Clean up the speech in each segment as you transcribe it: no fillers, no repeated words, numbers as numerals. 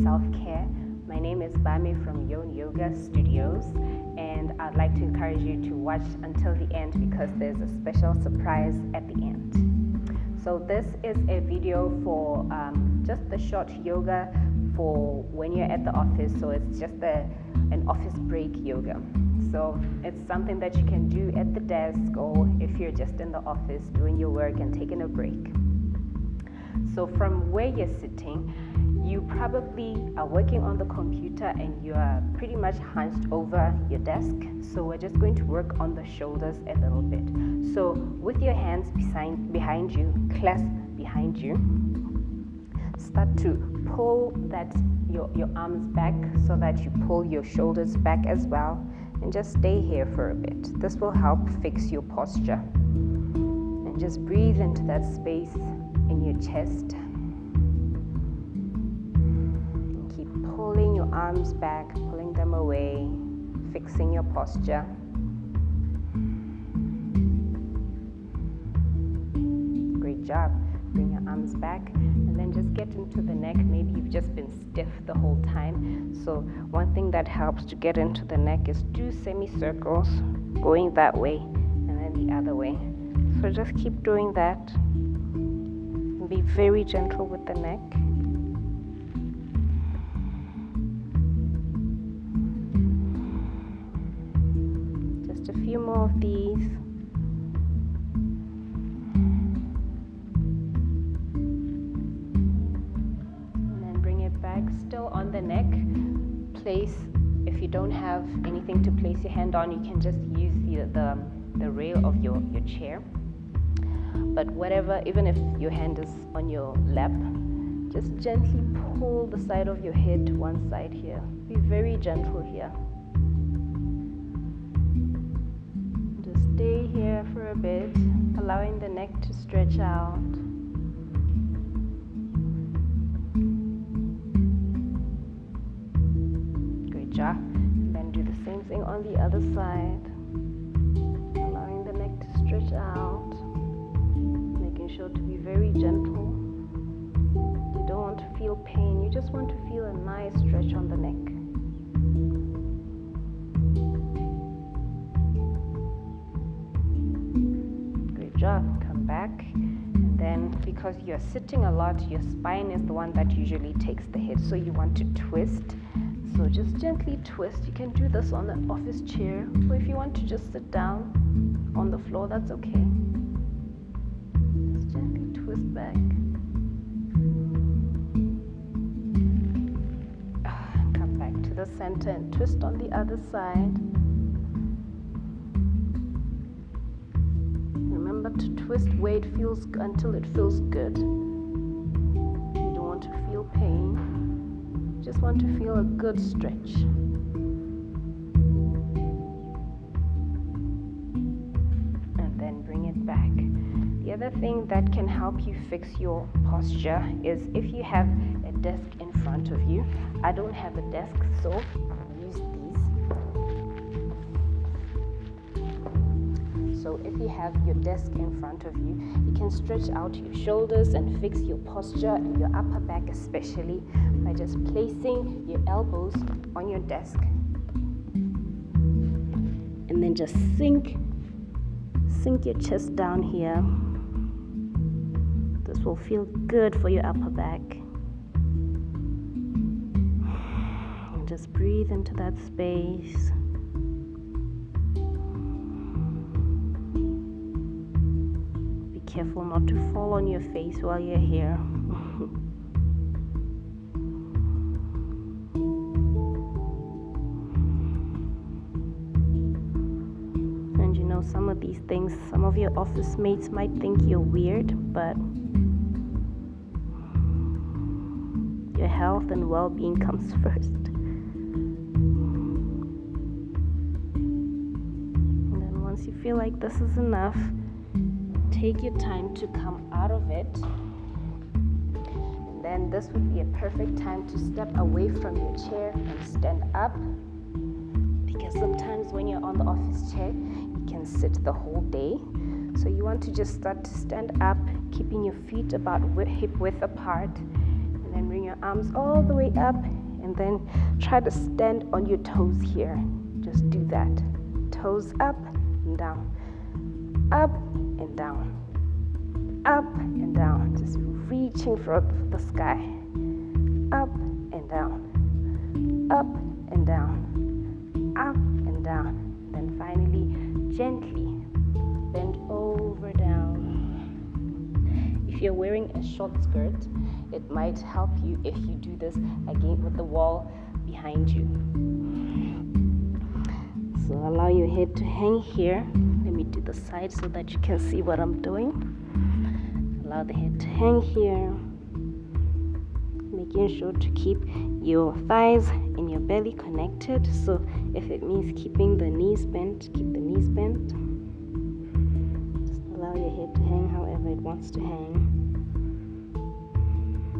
Self-Care. My name is Bami from Yownn Yoga Studios, and I'd like to encourage you to watch until the end because there's a special surprise at the end. So this is a video for just the short yoga for when you're at the office, so it's just an office break yoga. So it's something that you can do at the desk or if you're just in the office doing your work and taking a break. So from where you're sitting, you probably are working on the computer and you are pretty much hunched over your desk. So we're just going to work on the shoulders a little bit. So with your hands behind you, clasp behind you, start to pull your arms back so that you pull your shoulders back as well, and just stay here for a bit. This will help fix your posture. And just breathe into that space in your chest. And keep pulling your arms back, pulling them away, fixing your posture. Great job. Bring your arms back and then just get into the neck. Maybe you've just been stiff the whole time. So one thing that helps to get into the neck is do semicircles, going that way and then the other way. So just keep doing that. Be very gentle with the neck. Just a few more of these. Still on the neck, place, if you don't have anything to place your hand on, you can just use the rail of your chair. But whatever, even if your hand is on your lap, just gently pull the side of your head to one side here. Be very gentle here. Just stay here for a bit, allowing the neck to stretch out. And then do the same thing on the other side, allowing the neck to stretch out, making sure to be very gentle. You don't want to feel pain, you just want to feel a nice stretch on the neck. Great job. Come back, and then because you're sitting a lot, your spine is the one that usually takes the hit, so you want to twist. So just gently twist. You can do this on the office chair, or if you want to just sit down on the floor, that's okay. Just gently twist back. Come back to the center and twist on the other side. Remember to twist where it feels until it feels good. You don't want to feel pain. Just want to feel a good stretch. And then bring it back. The other thing that can help you fix your posture is if you have a desk in front of you. I don't have a desk, so I'll use these. So if you have your desk in front of you, you can stretch out your shoulders and fix your posture and your upper back especially by just placing your elbows on your desk and then just sink your chest down here. This will feel good for your upper back. And just breathe into that space. Be careful not to fall on your face while you're here. Some of these things, some of your office mates might think you're weird, but your health and well-being comes first. And then once you feel like this is enough, take your time to come out of it. And then this would be a perfect time to step away from your chair and stand up. Because sometimes when you're on the office chair, can sit the whole day. So you want to just start to stand up, keeping your feet about hip width apart, and then bring your arms all the way up, and then try to stand on your toes here. Just do that. Toes up and down, up and down, up and down. Just reaching for the sky. Up and down, up and down, up and down. Then finally, gently bend over down. If you're wearing a short skirt, it might help you if you do this again with the wall behind you. So allow your head to hang here. Let me do the side so that you can see what I'm doing. Allow the head to hang here. Making sure to keep your thighs and your belly connected. So if it means keeping the knees bent, keep the knees bent. Just allow your head to hang however it wants to hang.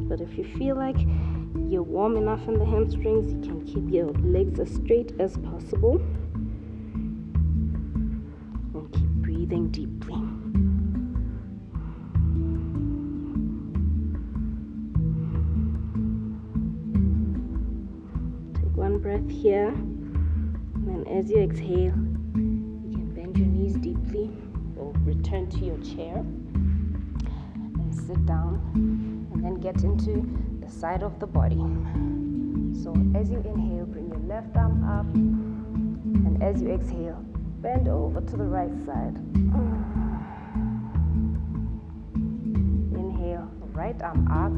But if you feel like you're warm enough in the hamstrings, you can keep your legs as straight as possible. And keep breathing deeply. One breath here, and then as you exhale, you can bend your knees deeply or return to your chair and sit down, and then get into the side of the body. So as you inhale, bring your left arm up, and as you exhale, bend over to the right side. Inhale, right arm up.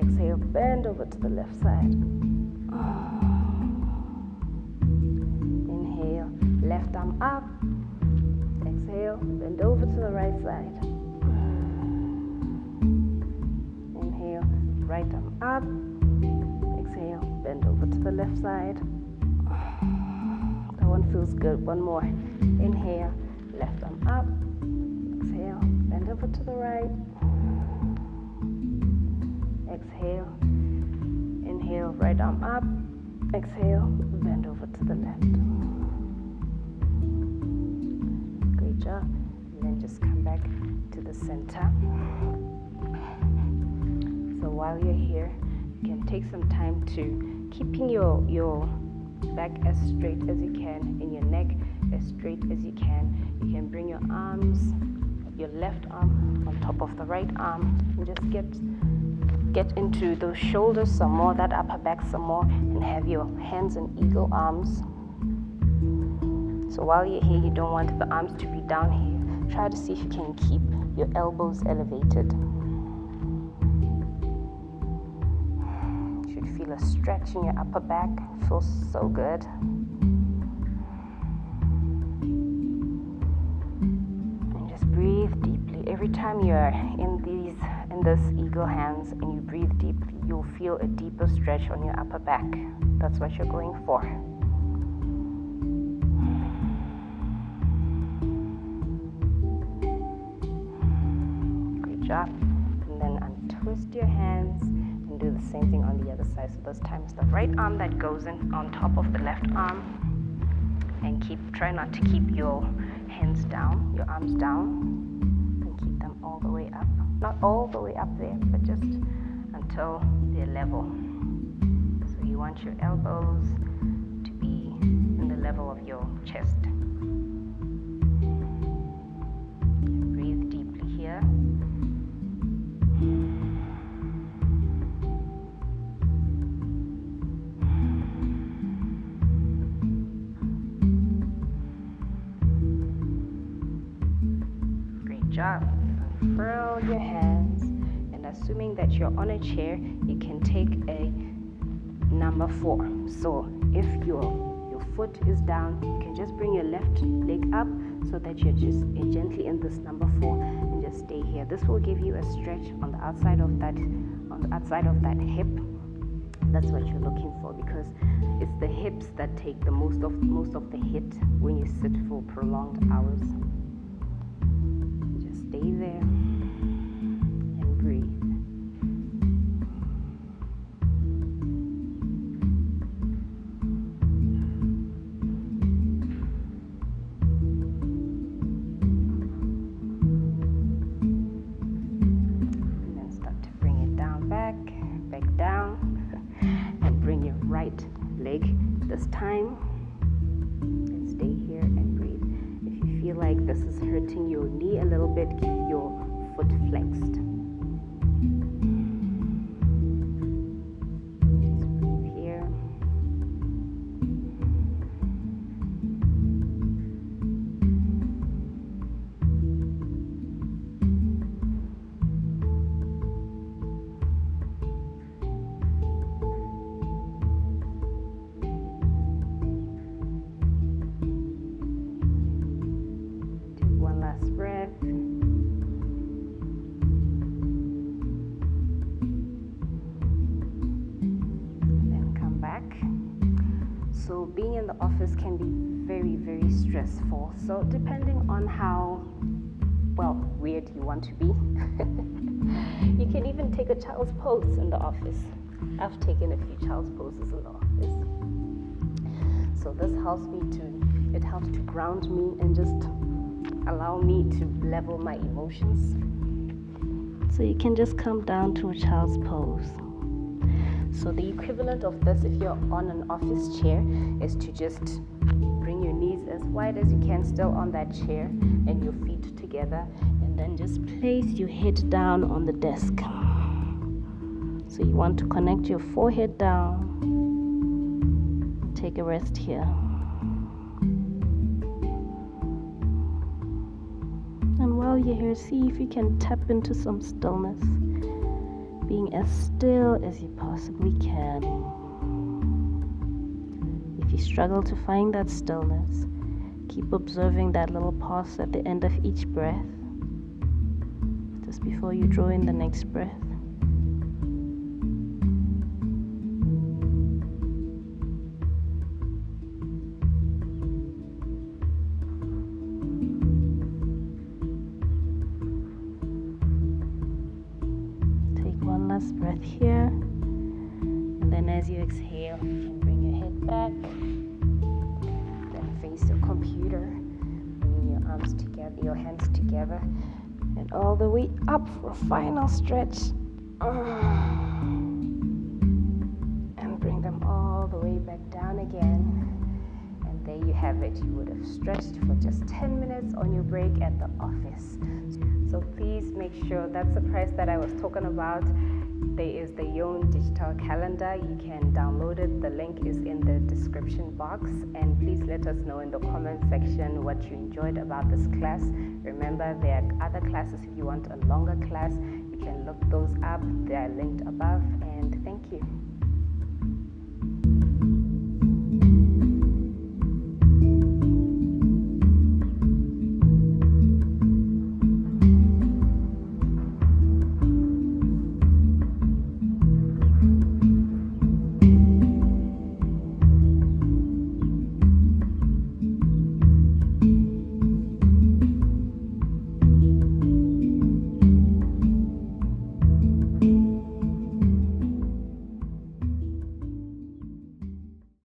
Exhale, bend over to the left side. Inhale, left arm up. Exhale, bend over to the right side. Inhale, right arm up. Exhale, bend over to the left side. That one feels good. One more. Inhale, left arm up. Exhale, bend over to the right. Exhale. Inhale, right arm up. Exhale, bend over to the left. Great job. And then just come back to the center. So while you're here, you can take some time to keeping your back as straight as you can and your neck as straight as you can. You can bring your arms, your left arm on top of the right arm, and just get into those shoulders some more, that upper back some more, and have your hands in eagle arms. So while you're here, you don't want the arms to be down here. Try to see if you can keep your elbows elevated. You should feel a stretch in your upper back. It feels so good. And just breathe deeply. Every time you're in this eagle hands and you breathe deeply, you'll feel a deeper stretch on your upper back. That's what you're going for. Great job. And then untwist your hands and do the same thing on the other side. So this time it's the right arm that goes in on top of the left arm, and try not to keep your hands down, your arms down, and keep them all the way up. Not all the way up there, but just until they're level. So you want your elbows to be in the level of your chest. Breathe deeply here. Great job. Unfurl your hands, and assuming that you're on a chair, you can take a number 4. So if your foot is down, you can just bring your left leg up so that you're just gently in this number 4, and just stay here. This will give you a stretch on the outside of that hip. That's what you're looking for, because it's the hips that take the most of the hit when you sit for prolonged hours. Just stay there and breathe. this time and stay here and breathe. If you feel like this is hurting your knee a little bit, keep your foot flexed. Just breathe here. Breath. Then come back. So being in the office can be very, very stressful. So depending on how, well, weird you want to be, you can even take a child's pose in the office. I've taken a few child's poses in the office. So this helps to ground me and just allow me to level my emotions. So you can just come down to a child's pose. So the equivalent of this, if you're on an office chair, is to just bring your knees as wide as you can, still on that chair, and your feet together, and then just place your head down on the desk. So you want to connect your forehead down. Take a rest here. And while you're here, see if you can tap into some stillness, being as still as you possibly can. If you struggle to find that stillness, keep observing that little pause at the end of each breath, just before you draw in the next breath. Breath here, and then as you exhale, you can bring your head back, then face your computer, bringing your arms together, your hands together, and all the way up for a final stretch, and bring them all the way back down again. And there you have it. You would have stretched for just 10 minutes on your break at the office. So please make sure that surprise that I was talking about, there is the Yownn digital calendar. You can download it. The link is in the description box. And please let us know in the comment section what you enjoyed about this class. Remember, there are other classes. If you want a longer class, you can look those up. They are linked above. And thank you.